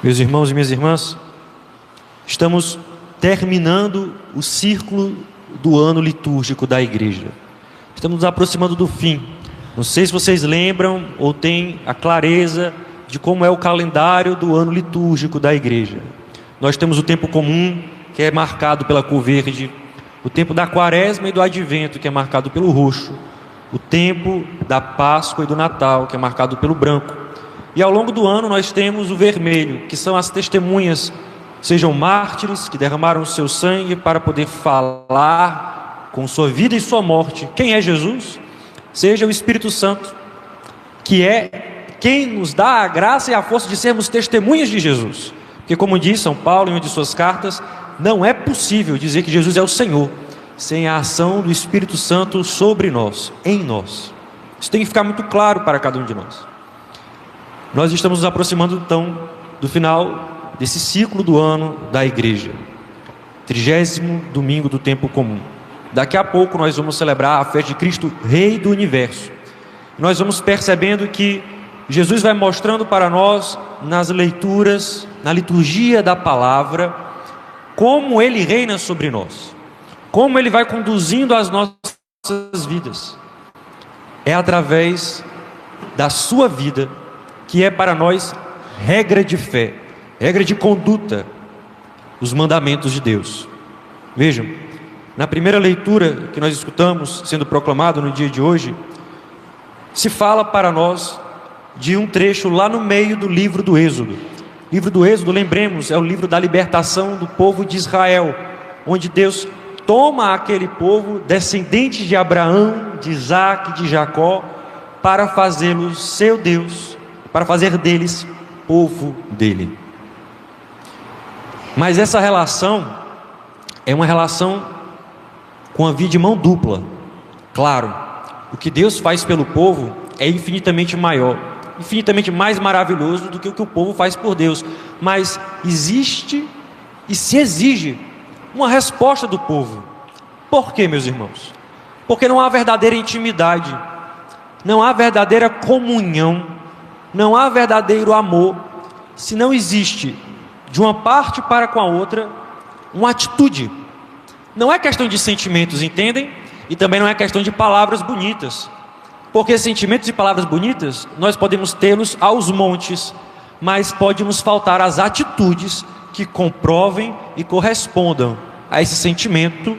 Meus irmãos e minhas irmãs, estamos terminando o círculo do ano litúrgico da igreja. Estamos nos aproximando do fim. Não sei se vocês lembram ou têm a clareza de como é o calendário do ano litúrgico da igreja. Nós temos o tempo comum, que é marcado pela cor verde, o tempo da quaresma e do advento, que é marcado pelo roxo, o tempo da Páscoa e do Natal, que é marcado pelo branco. E ao longo do ano nós temos o vermelho, que são as testemunhas, sejam mártires que derramaram o seu sangue para poder falar com sua vida e sua morte quem é Jesus, seja o Espírito Santo, que é quem nos dá a graça e a força de sermos testemunhas de Jesus. Porque, como diz São Paulo em uma de suas cartas, não é possível dizer que Jesus é o Senhor sem a ação do Espírito Santo sobre nós, em nós. Isso tem que ficar muito claro para cada um de nós. Nós estamos nos aproximando então do final desse ciclo do ano da igreja, 30º domingo do tempo comum. Daqui a pouco nós vamos celebrar a festa de Cristo, Rei do Universo. Nós vamos percebendo que Jesus vai mostrando para nós nas leituras, na liturgia da palavra, como Ele reina sobre nós, como Ele vai conduzindo as nossas vidas. É através da sua vida, que é para nós regra de fé, regra de conduta, os mandamentos de Deus. Vejam, na primeira leitura que nós escutamos sendo proclamado no dia de hoje, se fala para nós de um trecho lá no meio do livro do Êxodo. O livro do Êxodo, lembremos, é o livro da libertação do povo de Israel, onde Deus toma aquele povo, descendente de Abraão, de Isaac, de Jacó, para fazê-los seu Deus, para fazer deles povo dele. Mas essa relação é uma relação com a via de mão dupla. Claro, o que Deus faz pelo povo é infinitamente maior, infinitamente mais maravilhoso do que o que o povo faz por Deus. Mas existe e se exige uma resposta do povo. Por quê, meus irmãos? Porque não há verdadeira intimidade, não há verdadeira comunhão, não há verdadeiro amor, se não existe de uma parte para com a outra uma atitude. Não é questão de sentimentos, entendem? E também não é questão de palavras bonitas, porque sentimentos e palavras bonitas nós podemos tê-los aos montes, mas pode nos faltar as atitudes que comprovem e correspondam a esse sentimento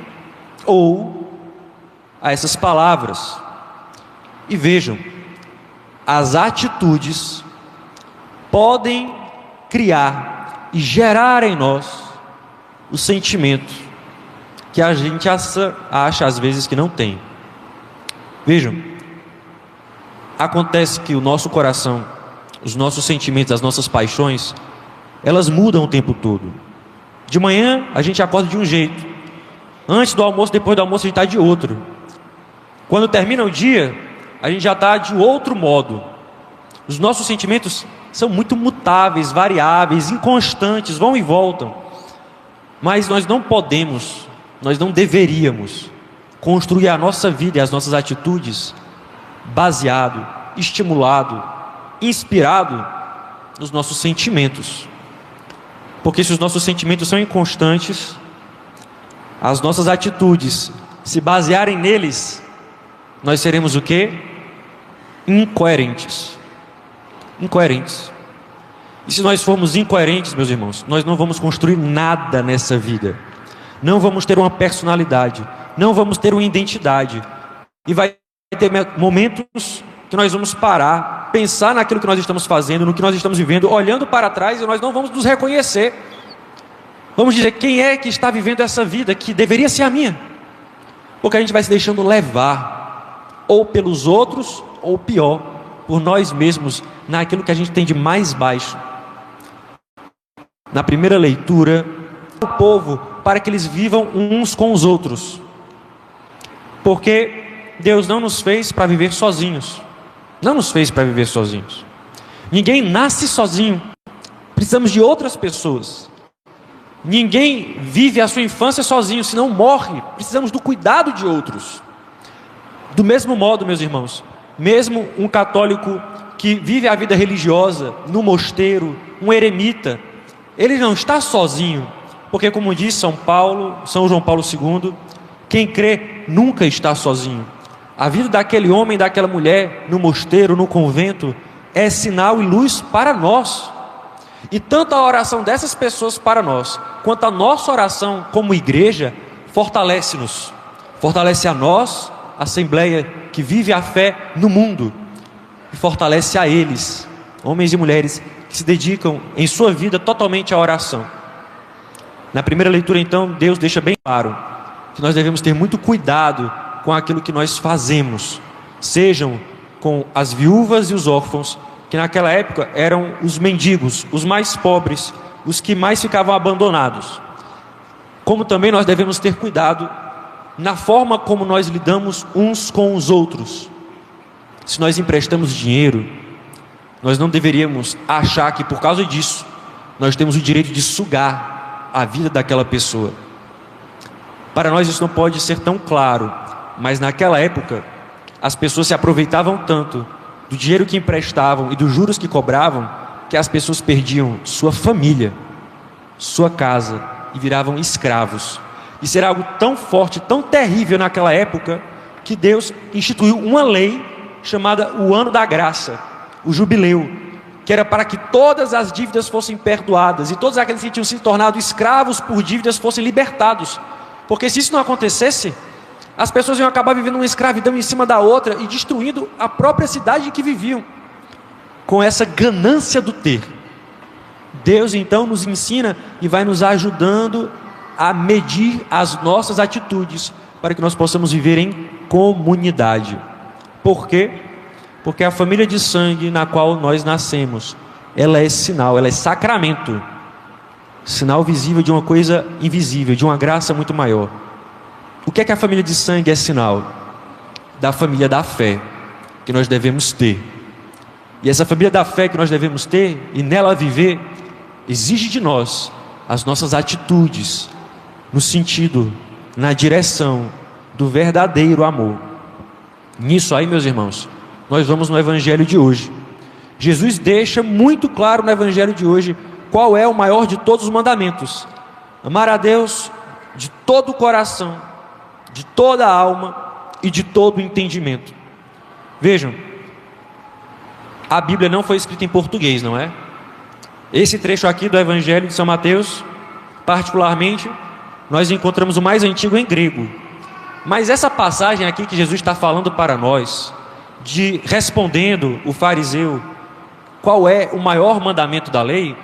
ou a essas palavras. E vejam, as atitudes podem criar e gerar em nós o sentimento que a gente acha às vezes que não tem. Vejam, acontece que o nosso coração, os nossos sentimentos, as nossas paixões, elas mudam o tempo todo. De manhã a gente acorda de um jeito, antes do almoço, depois do almoço a gente está de outro. Quando termina o dia, a gente já está de outro modo. Os nossos sentimentos são muito mutáveis, variáveis, inconstantes, vão e voltam. Mas nós não podemos, nós não deveríamos construir a nossa vida e as nossas atitudes baseado, estimulado, inspirado nos nossos sentimentos. Porque se os nossos sentimentos são inconstantes, as nossas atitudes se basearem neles, nós seremos o quê? Incoerentes. Incoerentes. E se nós formos incoerentes, meus irmãos, nós não vamos construir nada nessa vida. Não vamos ter uma personalidade, não vamos ter uma identidade. E vai ter momentos que nós vamos parar, pensar naquilo que nós estamos fazendo, no que nós estamos vivendo, olhando para trás, e nós não vamos nos reconhecer. Vamos dizer, quem é que está vivendo essa vida que deveria ser a minha? Porque a gente vai se deixando levar, ou pelos outros, ou pior, por nós mesmos, naquilo que a gente tem de mais baixo. Na primeira leitura, o povo, para que eles vivam uns com os outros, porque Deus não nos fez para viver sozinhos, não nos fez para viver sozinhos. Ninguém nasce sozinho, precisamos de outras pessoas. Ninguém vive a sua infância sozinho, senão morre, precisamos do cuidado de outros. Do mesmo modo, meus irmãos, mesmo um católico que vive a vida religiosa no mosteiro, um eremita, ele não está sozinho, porque como diz São João Paulo II, quem crê nunca está sozinho. A vida daquele homem, daquela mulher, no mosteiro, no convento, é sinal e luz para nós. E tanto a oração dessas pessoas para nós, quanto a nossa oração como igreja, fortalece-nos. Fortalece a nós, a Assembleia que vive a fé no mundo, e fortalece a eles, homens e mulheres que se dedicam em sua vida totalmente à oração. Na primeira leitura, então, Deus deixa bem claro que nós devemos ter muito cuidado com aquilo que nós fazemos, sejam com as viúvas e os órfãos, que naquela época eram os mendigos, os mais pobres, os que mais ficavam abandonados. Como também nós devemos ter cuidado na forma como nós lidamos uns com os outros. Se nós emprestamos dinheiro, nós não deveríamos achar que por causa disso nós temos o direito de sugar a vida daquela pessoa. Para nós isso não pode ser tão claro, mas naquela época as pessoas se aproveitavam tanto do dinheiro que emprestavam e dos juros que cobravam, que as pessoas perdiam sua família, sua casa e viravam escravos. Isso era algo tão forte, tão terrível naquela época, que Deus instituiu uma lei chamada o Ano da Graça, o Jubileu, que era para que todas as dívidas fossem perdoadas e todos aqueles que tinham se tornado escravos por dívidas fossem libertados. Porque se isso não acontecesse, as pessoas iam acabar vivendo uma escravidão em cima da outra e destruindo a própria cidade em que viviam, com essa ganância do ter. Deus então nos ensina e vai nos ajudando a medir as nossas atitudes para que nós possamos viver em comunidade. Por quê? Porque a família de sangue na qual nós nascemos, ela é sinal, ela é sacramento, sinal visível de uma coisa invisível, de uma graça muito maior. O que é que a família de sangue é sinal? Da família da fé que nós devemos ter. E essa família da fé que nós devemos ter e nela viver, exige de nós as nossas atitudes no sentido, na direção do verdadeiro amor. Nisso aí, meus irmãos, nós vamos no evangelho de hoje. Jesus deixa muito claro no evangelho de hoje qual é o maior de todos os mandamentos: amar a Deus de todo o coração, de toda a alma e de todo o entendimento. Vejam, a Bíblia não foi escrita em português, não é? Esse trecho aqui do Evangelho de São Mateus, particularmente, nós encontramos o mais antigo em grego. Mas essa passagem aqui que Jesus está falando para nós, de respondendo o fariseu qual é o maior mandamento da lei,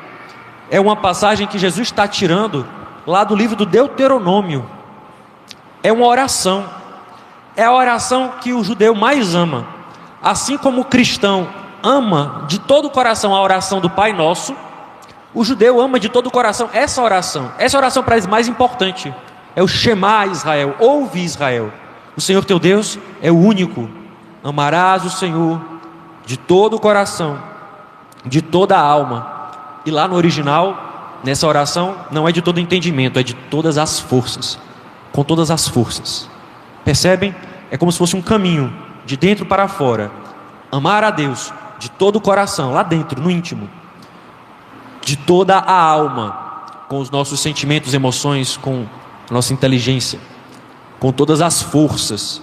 é uma passagem que Jesus está tirando lá do livro do Deuteronômio. É uma oração, é a oração que o judeu mais ama. Assim como o cristão ama de todo o coração a oração do Pai Nosso, o judeu ama de todo o coração essa oração. Essa oração para eles mais importante é o Shema Israel, ouve Israel, o Senhor teu Deus é o único. Amarás o Senhor de todo o coração, de toda a alma. E lá no original, nessa oração, não é de todo entendimento, é de todas as forças, com todas as forças. Percebem? É como se fosse um caminho, de dentro para fora. Amar a Deus de todo o coração, lá dentro, no íntimo, de toda a alma, com os nossos sentimentos, emoções, com a nossa inteligência, com todas as forças,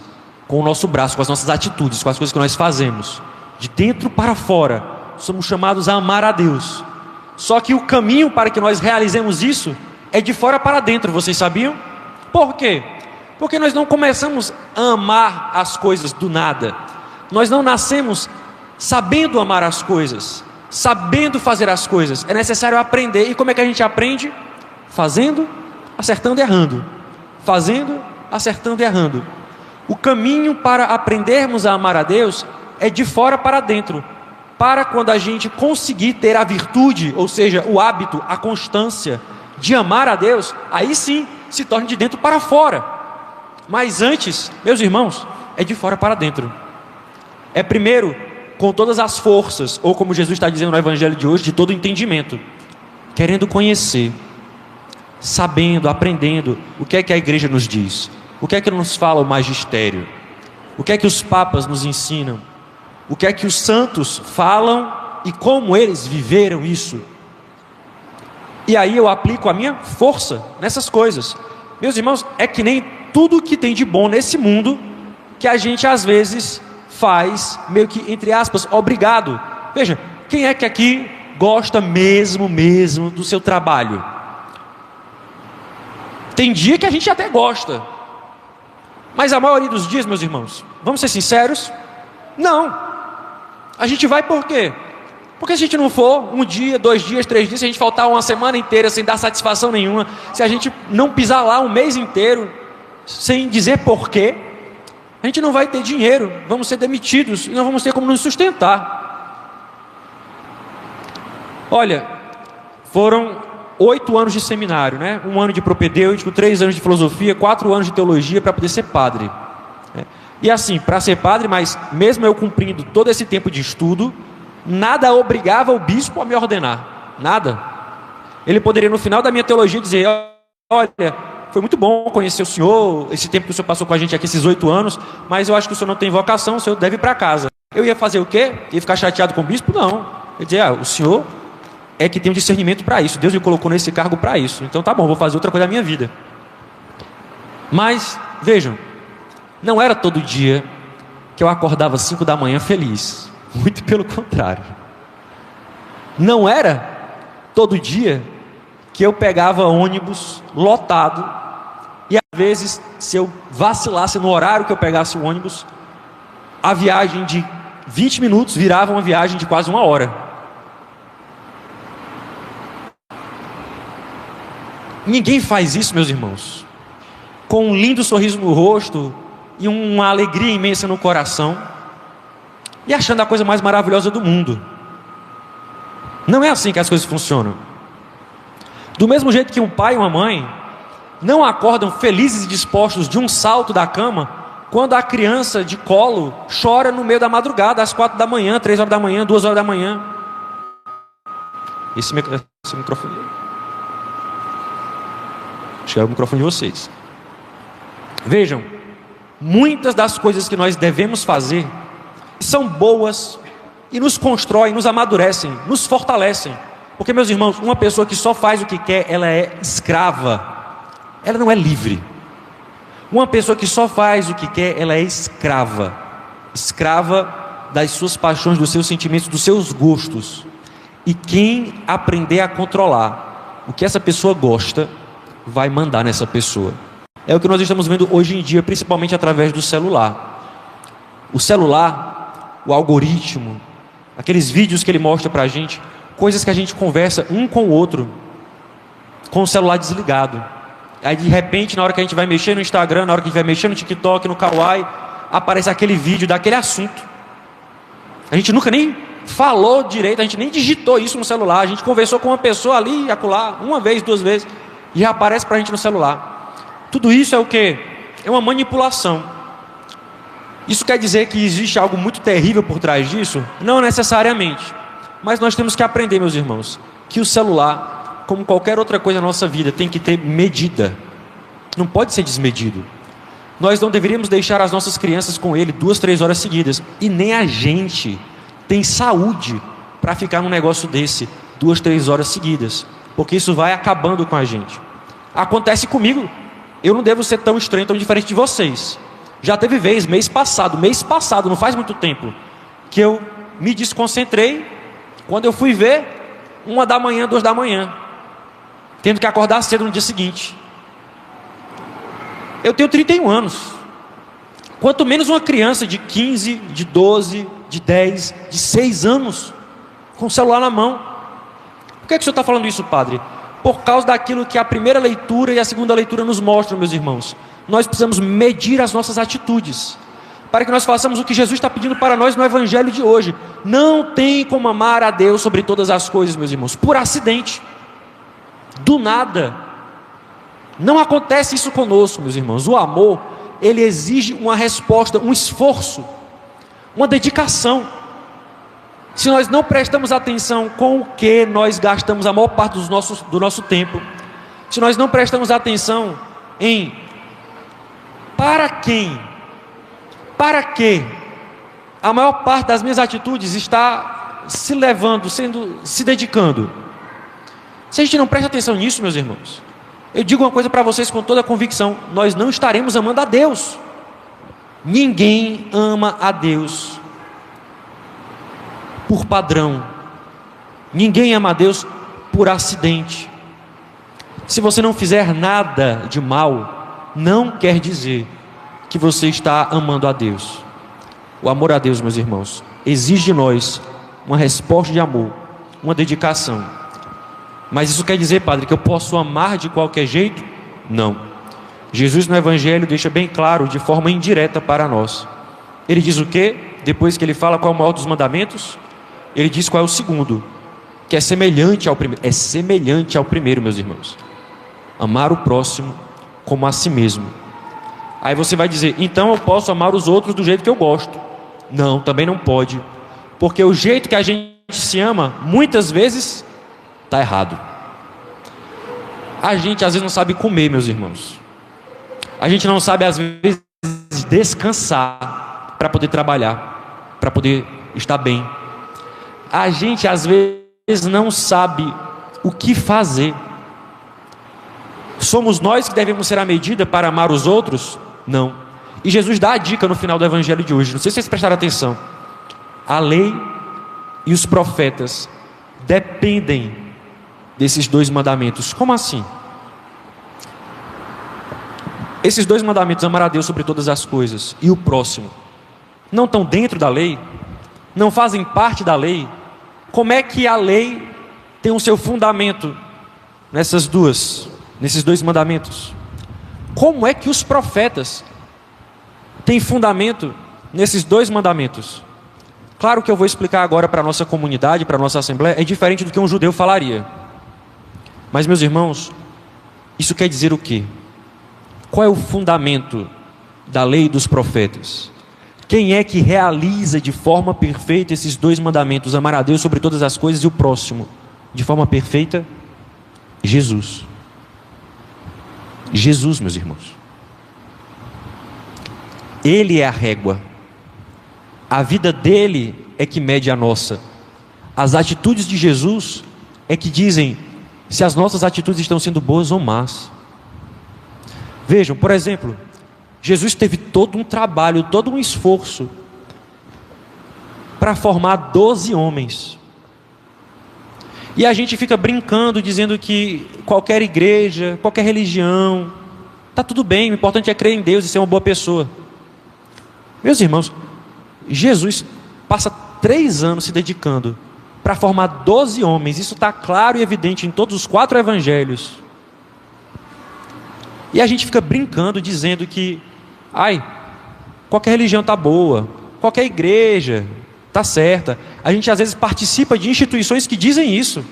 com o nosso braço, com as nossas atitudes, com as coisas que nós fazemos, de dentro para fora. Somos chamados a amar a Deus. Só que o caminho para que nós realizemos isso é de fora para dentro, vocês sabiam? Por quê? Porque nós não começamos a amar as coisas do nada. Nós não nascemos sabendo amar as coisas, sabendo fazer as coisas. É necessário aprender. E como é que a gente aprende? Fazendo, acertando e errando. Fazendo, acertando e errando. O caminho para aprendermos a amar a Deus é de fora para dentro. Para quando a gente conseguir ter a virtude, ou seja, o hábito, a constância de amar a Deus, aí sim se torna de dentro para fora. Mas antes, meus irmãos, é de fora para dentro. É primeiro com todas as forças, ou como Jesus está dizendo no Evangelho de hoje, de todo o entendimento, querendo conhecer, sabendo, aprendendo o que é que a igreja nos diz, o que é que nos fala o magistério, o que é que os papas nos ensinam, o que é que os santos falam e como eles viveram isso. E aí eu aplico a minha força nessas coisas. Meus irmãos, é que nem tudo que tem de bom nesse mundo, que a gente às vezes faz, meio que, entre aspas, obrigado. Veja, quem é que aqui gosta mesmo do seu trabalho? Tem dia que a gente até gosta, mas a maioria dos dias, meus irmãos, vamos ser sinceros, não. A gente vai por quê? Porque se a gente não for 1 dia, 2 dias, 3 dias, se a gente faltar uma semana inteira sem dar satisfação nenhuma, se a gente não pisar lá 1 mês inteiro, sem dizer porquê, a gente não vai ter dinheiro, vamos ser demitidos e não vamos ter como nos sustentar. Olha, foram 8 anos de seminário, né? 1 ano de propedêutico, 3 anos de filosofia, 4 anos de teologia para poder ser padre. E assim, para ser padre, mas mesmo eu cumprindo todo esse tempo de estudo, nada obrigava o bispo a me ordenar, nada. Ele poderia no final da minha teologia dizer: olha, foi muito bom conhecer o senhor, esse tempo que o senhor passou com a gente aqui, esses 8 anos, mas eu acho que o senhor não tem vocação, o senhor deve ir para casa. Eu ia fazer o quê? Ia ficar chateado com o bispo? Não. Eu ia dizer: o senhor é que tem um discernimento para isso, Deus me colocou nesse cargo para isso, então tá bom, vou fazer outra coisa da minha vida. Mas, vejam, não era todo dia que eu acordava às 5 da manhã feliz, muito pelo contrário. Não era todo dia que eu pegava ônibus lotado, e às vezes, se eu vacilasse no horário que eu pegasse o ônibus, a viagem de 20 minutos virava uma viagem de quase 1 hora. Ninguém faz isso, meus irmãos, com um lindo sorriso no rosto e uma alegria imensa no coração, e achando a coisa mais maravilhosa do mundo. Não é assim que as coisas funcionam. Do mesmo jeito que um pai e uma mãe não acordam felizes e dispostos de um salto da cama quando a criança de colo chora no meio da madrugada, às 4 da manhã, 3 horas da manhã, 2 horas da manhã. Esse microfone, acho que é o microfone de vocês. Vejam, muitas das coisas que nós devemos fazer são boas e nos constroem, nos amadurecem, nos fortalecem. Porque, meus irmãos, uma pessoa que só faz o que quer, ela é escrava, ela não é livre. Uma pessoa que só faz o que quer, ela é escrava, escrava das suas paixões, dos seus sentimentos, dos seus gostos. E quem aprender a controlar o que essa pessoa gosta, vai mandar nessa pessoa. É o que nós estamos vendo hoje em dia, principalmente através do celular. O celular, o algoritmo, aqueles vídeos que ele mostra pra gente, coisas que a gente conversa um com o outro, com o celular desligado. Aí de repente, na hora que a gente vai mexer no Instagram, na hora que a gente vai mexer no TikTok, no Kawaii, aparece aquele vídeo daquele assunto. A gente nunca nem falou direito, a gente nem digitou isso no celular, a gente conversou com uma pessoa ali e acolá, 1 vez, 2 vezes, e já aparece pra gente no celular. Tudo isso é o quê? É uma manipulação. Isso quer dizer que existe algo muito terrível por trás disso? Não necessariamente. Mas nós temos que aprender, meus irmãos, que o celular, como qualquer outra coisa na nossa vida, tem que ter medida. Não pode ser desmedido. Nós não deveríamos deixar as nossas crianças com ele 2, 3 horas seguidas. E nem a gente tem saúde para ficar num negócio desse 2, 3 horas seguidas. Porque isso vai acabando com a gente. Acontece comigo. Eu não devo ser tão estranho, tão diferente de vocês. Já teve vez, mês passado, não faz muito tempo, que eu me desconcentrei. Quando eu fui ver, 1 da manhã, 2 da manhã, tendo que acordar cedo no dia seguinte. Eu tenho 31 anos. Quanto menos uma criança de 15, de 12, de 10, de 6 anos, com o celular na mão. Por que o senhor está falando isso, padre? Por causa daquilo que a primeira leitura e a segunda leitura nos mostram, meus irmãos. Nós precisamos medir as nossas atitudes, para que nós façamos o que Jesus está pedindo para nós no Evangelho de hoje. Não tem como amar a Deus sobre todas as coisas, meus irmãos, por acidente, do nada. Não acontece isso conosco, meus irmãos. O amor, ele exige uma resposta, um esforço, uma dedicação. Se nós não prestamos atenção com o que nós gastamos a maior parte do nosso tempo, se nós não prestamos atenção em para quem, para que a maior parte das minhas atitudes está se levando, se dedicando. Se a gente não presta atenção nisso, meus irmãos, eu digo uma coisa para vocês com toda a convicção: nós não estaremos amando a Deus. Ninguém ama a Deus por padrão. Ninguém ama a Deus por acidente. Se você não fizer nada de mal, não quer dizer que você está amando a Deus. O amor a Deus, meus irmãos, exige de nós uma resposta de amor, uma dedicação. Mas isso quer dizer, padre, que eu posso amar de qualquer jeito? Não. Jesus no Evangelho deixa bem claro, de forma indireta para nós. Ele diz o quê? Depois que ele fala qual é o maior dos mandamentos, ele diz qual é o segundo, que é semelhante ao primeiro. É semelhante ao primeiro, meus irmãos. Amar o próximo como a si mesmo. Aí você vai dizer: então eu posso amar os outros do jeito que eu gosto? Não, também não pode. Porque o jeito que a gente se ama, muitas vezes, está errado. A gente às vezes não sabe comer, meus irmãos. A gente não sabe às vezes descansar para poder trabalhar, para poder estar bem. A gente às vezes não sabe o que fazer. Somos nós que devemos ser a medida para amar os outros? Não. E Jesus dá a dica no final do Evangelho de hoje. Não sei se vocês prestaram atenção. A lei e os profetas dependem desses dois mandamentos. Como assim? Esses dois mandamentos, amar a Deus sobre todas as coisas e o próximo, não estão dentro da lei? Não fazem parte da lei? Como é que a lei tem o seu fundamento nesses dois mandamentos? Como é que os profetas têm fundamento nesses dois mandamentos? Claro que eu vou explicar agora para a nossa comunidade, para a nossa assembleia, é diferente do que um judeu falaria. Mas, meus irmãos, isso quer dizer o quê? Qual é o fundamento da lei e dos profetas? Quem é que realiza de forma perfeita esses dois mandamentos, amar a Deus sobre todas as coisas e o próximo, de forma perfeita? Jesus. Jesus, meus irmãos. Ele é a régua. A vida dele é que mede a nossa. As atitudes de Jesus é que dizem se as nossas atitudes estão sendo boas ou más. Vejam, por exemplo, Jesus teve todo um trabalho, todo um esforço para formar 12 homens. E a gente fica brincando, dizendo que qualquer igreja, qualquer religião, está tudo bem, o importante é crer em Deus e ser uma boa pessoa. Meus irmãos, Jesus passa 3 anos se dedicando para formar 12 homens. Isso está claro e evidente em todos os 4 evangelhos. E a gente fica brincando, dizendo que qualquer religião está boa, qualquer igreja está certa. A gente às vezes participa de instituições que dizem isso.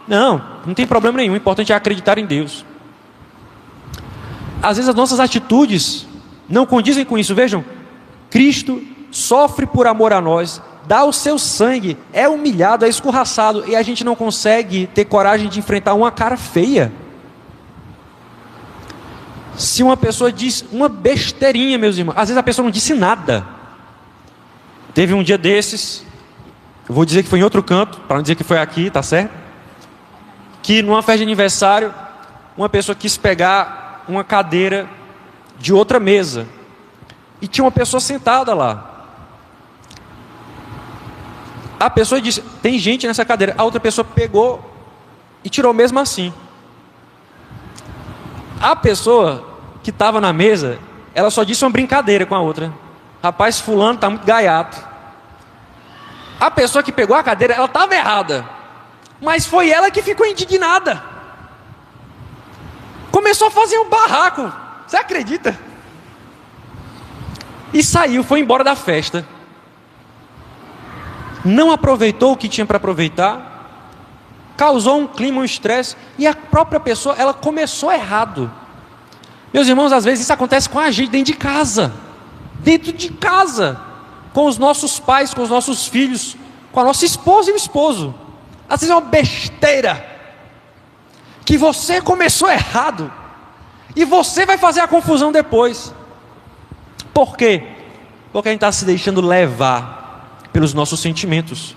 Não tem problema nenhum, o importante é acreditar em Deus. Às vezes as nossas atitudes não condizem com isso. Vejam, Cristo sofre por amor a nós, dá o seu sangue, é humilhado, é escorraçado, e a gente não consegue ter coragem de enfrentar uma cara feia. Se uma pessoa diz uma besteirinha, meus irmãos, às vezes a pessoa não disse nada. Teve um dia desses, eu vou dizer que foi em outro canto, para não dizer que foi aqui, tá certo? Que numa festa de aniversário, uma pessoa quis pegar uma cadeira de outra mesa, e tinha uma pessoa sentada lá. A pessoa disse: tem gente nessa cadeira. A outra pessoa pegou e tirou mesmo assim. A pessoa que estava na mesa, ela só disse uma brincadeira com a outra: rapaz, fulano está muito gaiato. A pessoa que pegou a cadeira, ela estava errada, mas foi ela que ficou indignada. Começou a fazer um barraco. Você acredita? E saiu, foi embora da festa. Não aproveitou o que tinha para aproveitar, causou um clima, um estresse, e a própria pessoa, ela começou errado. Meus irmãos, às vezes isso acontece com a gente dentro de casa, com os nossos pais, com os nossos filhos, com a nossa esposa e o esposo. Às vezes é uma besteira, que você começou errado, e você vai fazer a confusão depois. Por quê? Porque a gente está se deixando levar pelos nossos sentimentos.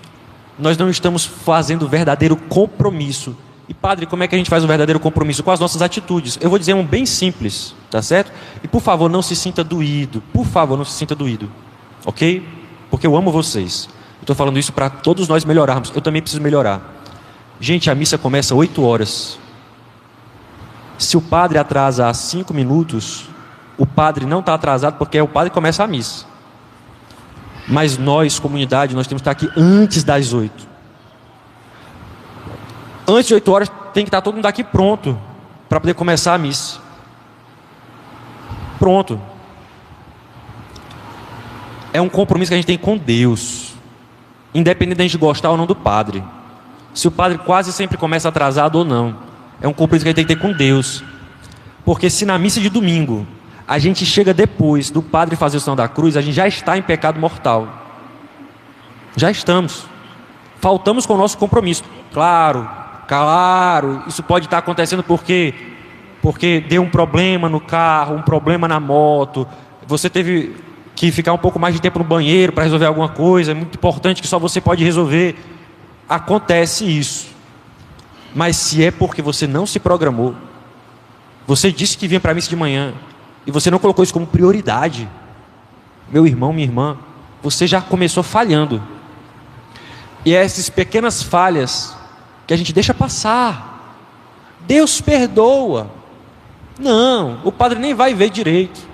Nós não estamos fazendo verdadeiro compromisso E padre, como é que a gente faz um verdadeiro compromisso? Com as nossas atitudes. Eu vou dizer um bem simples, tá certo? E por favor, não se sinta doído. Por favor, não se sinta doído. Ok? Porque eu amo vocês. Eu estou falando isso para todos nós melhorarmos. Eu também preciso melhorar. Gente, a missa começa 8 horas. Se o padre atrasa 5 minutos, o padre não está atrasado porque é o padre que começa a missa. Mas nós, comunidade, nós temos que estar aqui antes das 8. Antes de 8 horas tem que estar todo mundo aqui pronto para poder começar a missa. Pronto. É um compromisso que a gente tem com Deus, independente de a gente gostar ou não do padre. Se o padre quase sempre começa atrasado ou não, é um compromisso que a gente tem que ter com Deus. Porque se na missa de domingo a gente chega depois do padre fazer o sinal da cruz, a gente já está em pecado mortal. Já estamos. Faltamos com o nosso compromisso. Claro, isso pode estar acontecendo porque deu um problema no carro, um problema na moto, você teve que ficar um pouco mais de tempo no banheiro para resolver alguma coisa, é muito importante que só você pode resolver. Acontece isso. Mas se é porque você não se programou, você disse que vinha para a missa de manhã e você não colocou isso como prioridade, meu irmão, minha irmã, você já começou falhando. E é essas pequenas falhas que a gente deixa passar. Deus perdoa. Não, o padre nem vai ver direito.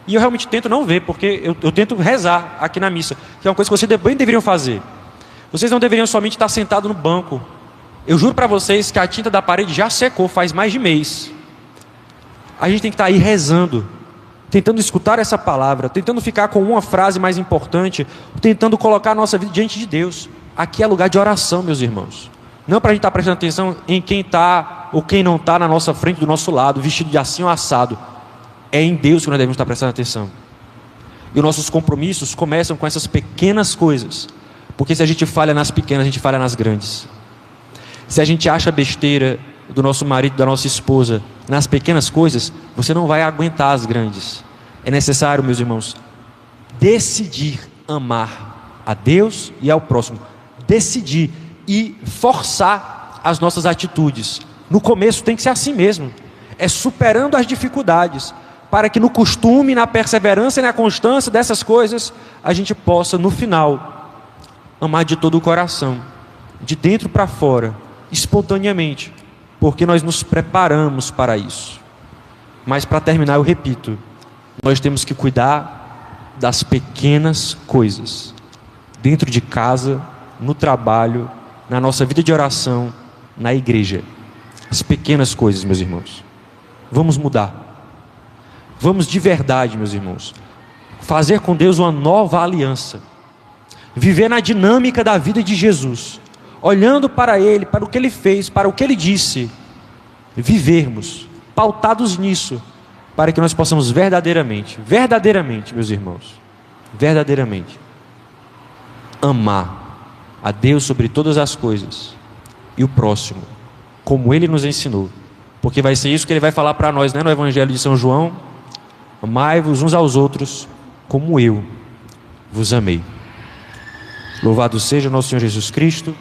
E eu realmente tento não ver, porque eu tento rezar aqui na missa, que é uma coisa que vocês bem deveriam fazer. Vocês não deveriam somente estar sentados no banco. Eu juro para vocês que a tinta da parede já secou faz mais de mês. A gente tem que estar aí rezando, tentando escutar essa palavra, tentando ficar com uma frase mais importante, tentando colocar a nossa vida diante de Deus. Aqui é lugar de oração, meus irmãos. Não para a gente estar prestando atenção em quem está ou quem não está na nossa frente, do nosso lado, vestido de assim ou assado. É em Deus que nós devemos estar prestando atenção. E os nossos compromissos começam com essas pequenas coisas. Porque se a gente falha nas pequenas, a gente falha nas grandes. Se a gente acha besteira do nosso marido, da nossa esposa, nas pequenas coisas, você não vai aguentar as grandes. É necessário, meus irmãos, decidir amar a Deus e ao próximo. Decidir e forçar as nossas atitudes. No começo tem que ser assim mesmo. É superando as dificuldades, para que no costume, na perseverança e na constância dessas coisas, a gente possa, no final, amar de todo o coração, de dentro para fora, espontaneamente, porque nós nos preparamos para isso. Mas para terminar, eu repito, nós temos que cuidar das pequenas coisas, dentro de casa, no trabalho, na nossa vida de oração, na igreja. As pequenas coisas, meus irmãos. Vamos mudar. Vamos de verdade, meus irmãos, fazer com Deus uma nova aliança. Viver na dinâmica da vida de Jesus, olhando para Ele, para o que Ele fez, para o que Ele disse. Vivermos, pautados nisso, para que nós possamos verdadeiramente, meus irmãos, verdadeiramente, amar a Deus sobre todas as coisas e o próximo, como Ele nos ensinou. Porque vai ser isso que Ele vai falar para nós, né, no Evangelho de São João: amai-vos uns aos outros como eu vos amei. Louvado seja nosso Senhor Jesus Cristo.